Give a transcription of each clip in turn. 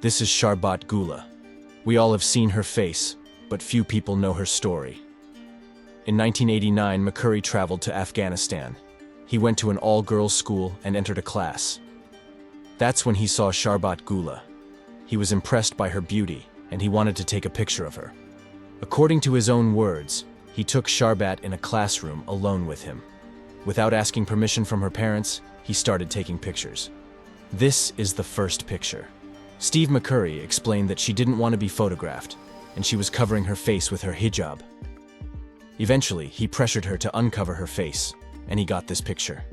This is Sharbat Gula. We all have seen her face, but few people know her story. In 1989, McCurry traveled to Afghanistan. He went to an all-girls school and entered a class. That's when he saw Sharbat Gula. He was impressed by her beauty, and he wanted to take a picture of her. According to his own words, he took Sharbat in a classroom alone with him. Without asking permission from her parents, he started taking pictures. This is the first picture. Steve McCurry explained that she didn't want to be photographed, and she was covering her face with her hijab. Eventually, he pressured her to uncover her face, and he got this picture.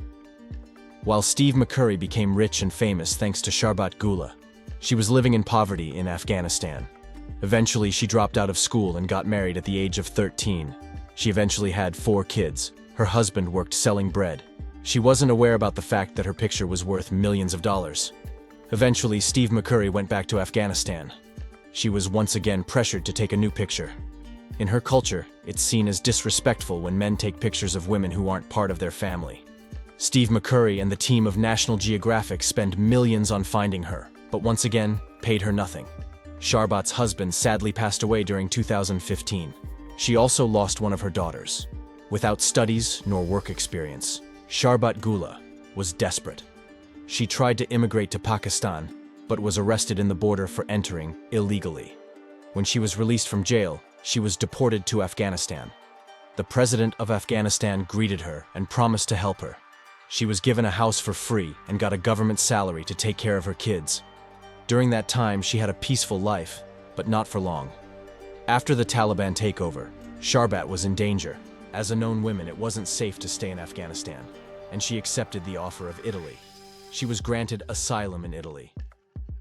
While Steve McCurry became rich and famous thanks to Sharbat Gula, she was living in poverty in Afghanistan. Eventually, she dropped out of school and got married at the age of 13. She eventually had 4 kids. Her husband worked selling bread. She wasn't aware about the fact that her picture was worth millions of dollars. Eventually, Steve McCurry went back to Afghanistan. She was once again pressured to take a new picture. In her culture, it's seen as disrespectful when men take pictures of women who aren't part of their family. Steve McCurry and the team of National Geographic spent millions on finding her, but once again, paid her nothing. Sharbat's husband sadly passed away during 2015. She also lost one of her daughters. Without studies nor work experience, Sharbat Gula was desperate. She tried to immigrate to Pakistan, but was arrested in the border for entering illegally. When she was released from jail, she was deported to Afghanistan. The president of Afghanistan greeted her and promised to help her. She was given a house for free and got a government salary to take care of her kids. During that time, she had a peaceful life, but not for long. After the Taliban takeover, Sharbat was in danger. As a known woman, it wasn't safe to stay in Afghanistan, and she accepted the offer of Italy. She was granted asylum in Italy.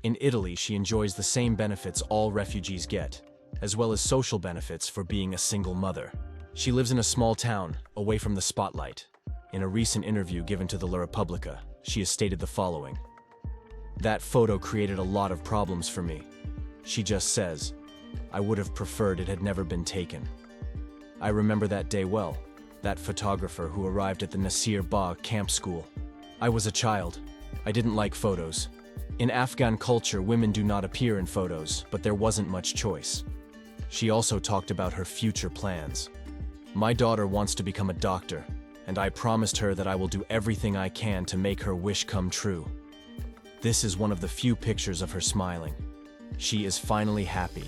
In Italy, she enjoys the same benefits all refugees get, as well as social benefits for being a single mother. She lives in a small town, away from the spotlight. In a recent interview given to the La Repubblica, she has stated the following: "That photo created a lot of problems for me." She just says, "I would have preferred it had never been taken. I remember that day well, that photographer who arrived at the Nasir Bagh camp school. I was a child. I didn't like photos. In Afghan culture, women do not appear in photos, but there wasn't much choice." She also talked about her future plans. "My daughter wants to become a doctor, and I promised her that I will do everything I can to make her wish come true." This is one of the few pictures of her smiling. She is finally happy,